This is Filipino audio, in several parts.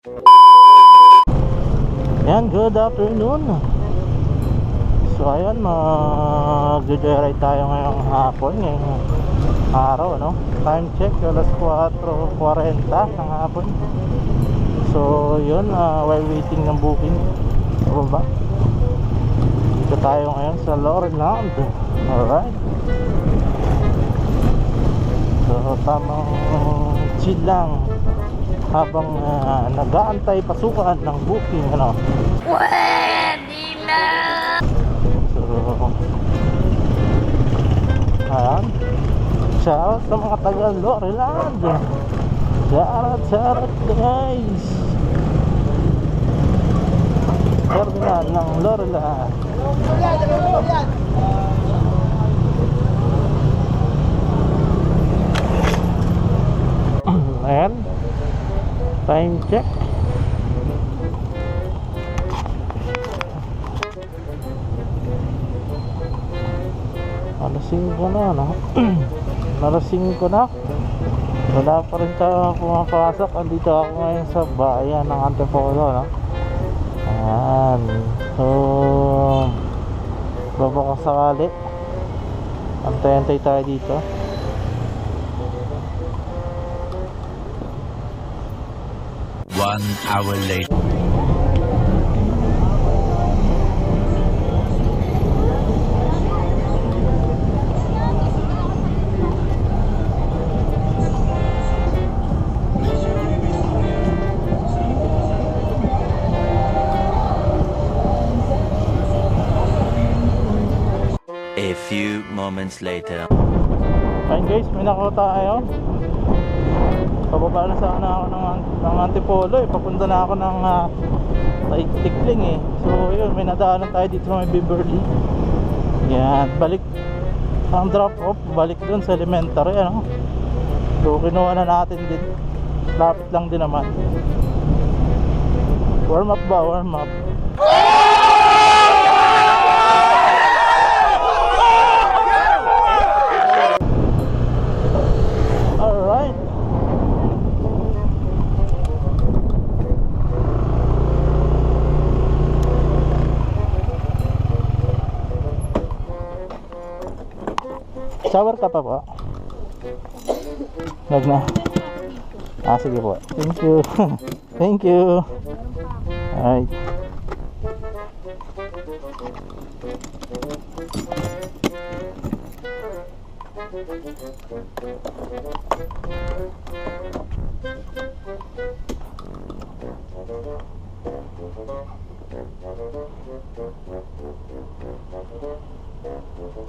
Yan, good afternoon. So ayun, mag-joyride tayo ngayong hapon, ngayong araw, no? Time check, alas 4:40 ng hapon. So yun, while waiting ng booking baba, dito tayo ngayon sa Loreland. Alright, so tamang chill lang habang nag-aantay pasukan ng booking, ano. Pwede na! So ayan, shoutout sa mga taga Loreland. Shoutout guys, terminal ng Loreland. Ayan, time check. Alas 5 na, no? Alas 5 na. Wala pa rin tayo pumapasok. Andito ako ngayon sa bayan ng Antipolo, no? Ayan. So baka sakali antay-antay tayo dito. One hour later. A few moments later. Ayun guys, may nakuha tayo. Pababa na sana ako ng Antipolo, papunta na ako ng Tikling eh. So yun, may nadaanan tayo dito sa may Beverly. Yan, balik ang drop off, balik dun sa elementary, ano. So kinuha na natin din, lapit lang din naman. Warm up ba? Warm up. Alright. Shower ka pa po? Wag na. Sige po. Thank you. Thank you. Alright.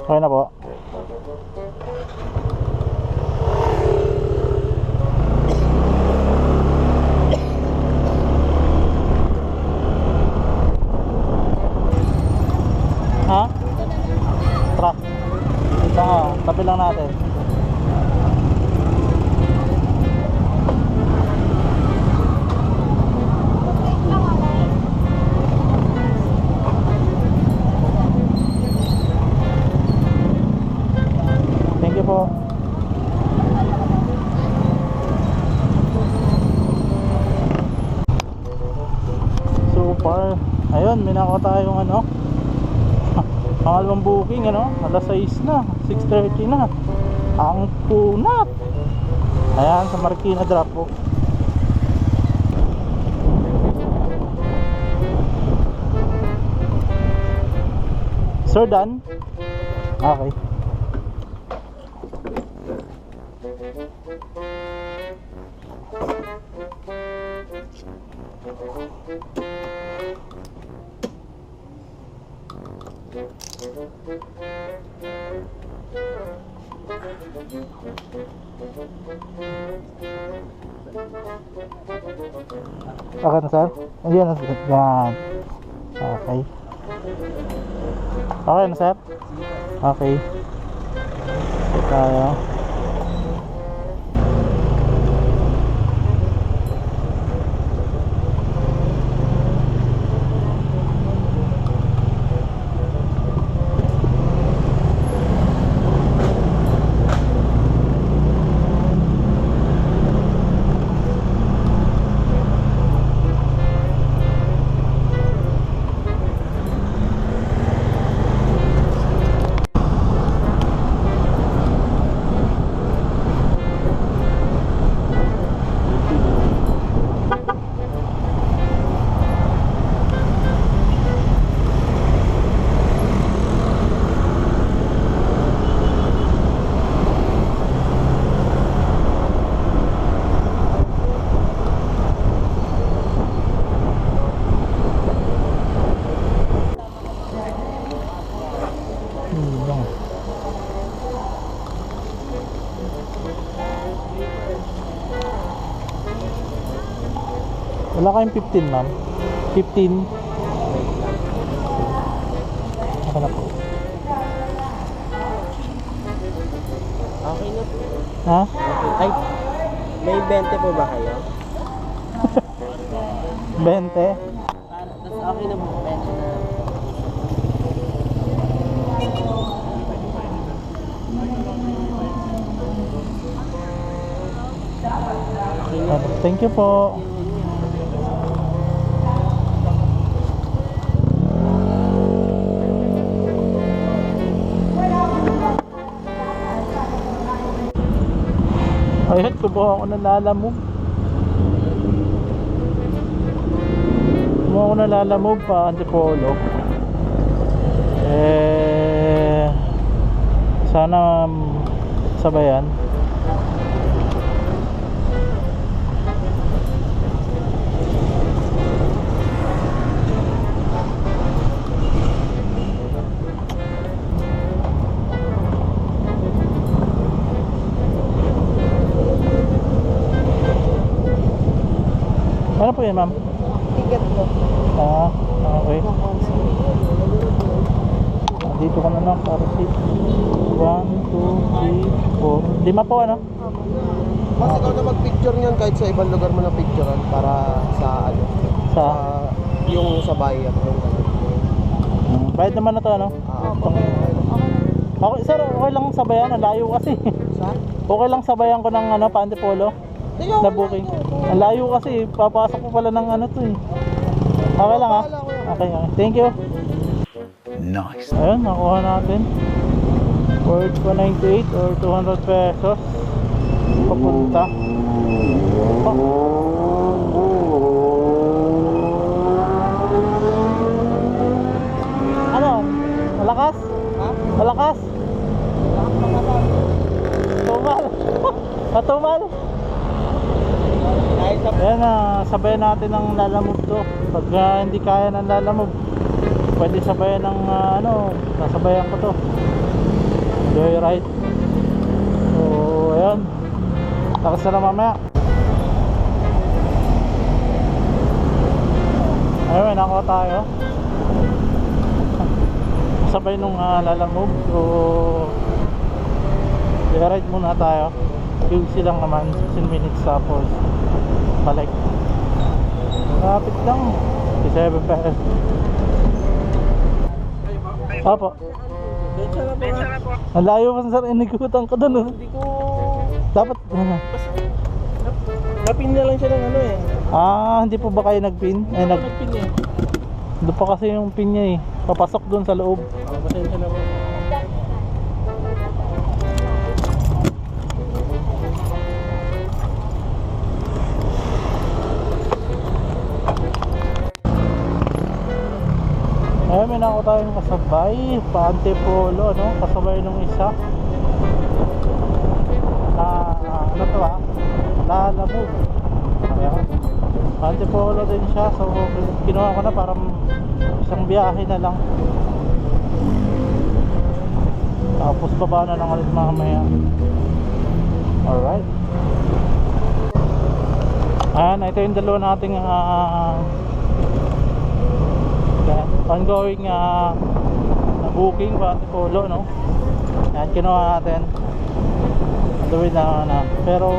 Okay na po. Ha? Truck. Ito nga, tabi lang natin. Thank you po. So far, ayun, may nakuha tayong ano, pangalawang booking, ano, alas 6 na, 6:30 na. Ang punat. Ayan, sa Marikina drop off. Sir Dan? Okay. Okay na sir? Ayan na sir. Yan. Okay. Okay na sir? Okay. Tayo. Wala kayong 15 ma'am? 15? Ako na po. Okay na po. Ha? Ay, may 20 po ba kayo? 20? Tapos okay na po, 20 na. Thank you po. Ayun, kubuha ako ng lalamove. Kumuha ako ng lalamove pa Antipolo. Sana sabayan. Ano po yan, ma'am? Ticket po. Ah, okay. Dito ka na lang para seat. 1, 2, 3, 4. 5 po, ano? Mas ikaw na mag-picture niyan kahit sa ibang lugar mo na picturean para sa ano? Sa? Yung sa bayan. Bayad naman na to, ano? Okay, sir, okay lang sabayan. Ang layo kasi. Sa? Okay lang sabayan ko ng ano, pa Antipolo na booking. Ang layo kasi. Papasok ko pala ng ano to eh. Okay lang ha? Okay, okay. Thank you. Nice. Ayun, nakuha natin. Worth 198 or 200 pesos. Papunta. Ano? Malakas? Ha? Malakas? Tumal. Patumal. Kahit sa Ayan na, sabayan natin ng lalamove to. Pag hindi kaya ng lalamove, pwede sabayan ng ano, nasabayan ko to. Joyride. So, ayan. Takas na lang mamaya. Ayun, may nakuha tayo. Sabay nung lalamove. So, joyride muna tayo. QC lang naman, 16 minutes tapos balik. Rapid lang. 57 pesos. Opo. Ang layo pa sir, inikutan ko doon. Hindi ko... Dapat Napin na lang siya ng ano eh. hindi po ba kayo nagpin? Napin eh. Doon pa kasi yung pin niya eh. Papasok doon sa loob. Pasensya na po. Ayun, may nakuha tayong kasabay. Pa Antipolo, no? Kasabay nung isa. Ano to lalamove. Ayan. Pa Antipolo din siya. So, kinuha ko na para isang biyahe na lang. Tapos baba na lang ulit mamaya. Alright. Ayan, ito yung dalawa nating ongoing na booking pa Antipolo, no? Yan, kinuha natin. Gawin na. Pero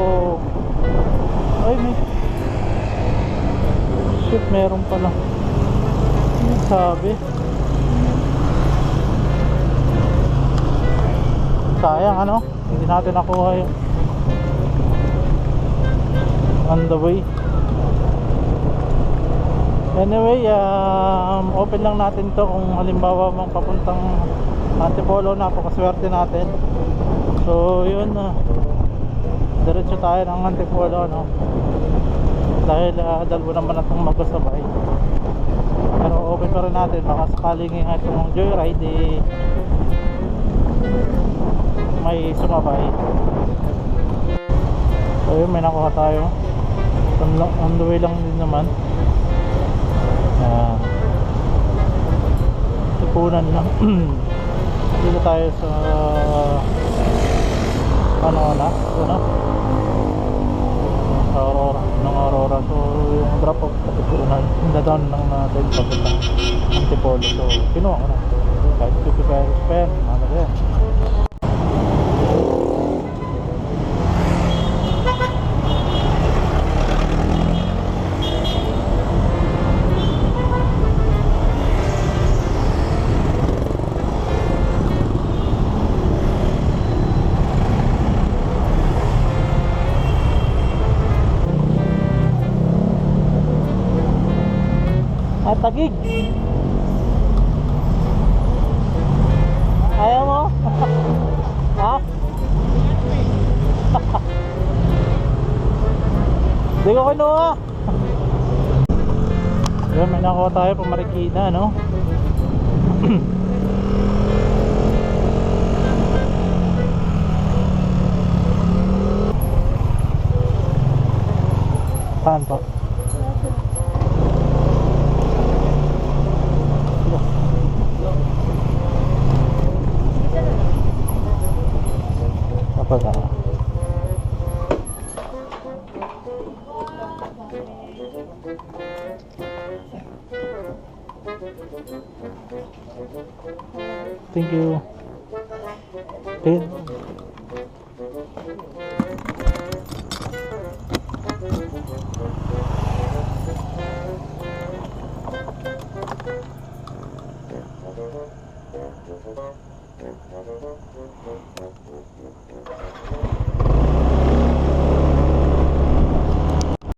ay, may shit, meron pala. Ano sabi? Sayang, ano? Hindi natin nakuha yung on the way. Anyway, open lang natin to kung halimbawa mang papuntang Antipolo. Napakaswerte natin. So yun, diretso tayo ng Antipolo, no? Dahil dalawa naman natong magkasabay. Pero open pa rin natin, baka sakaling itong joyride may sumabay. So yun, may nakuha tayo. On the way lang din naman. Tupunan lang. Dito tayo sa ano na? Aurora. ng Aurora. So yung drop off na-down lang natin papunta Antipolo. So kinuha ko na kahit 50 pesos pa yan, mahal na yan. Tagig. Ayaw mo? Ha? Hindi ko kinuha. Yan, may nakuha tayo pa Marikina, no? Saan pa? Kapag thank you. Okay.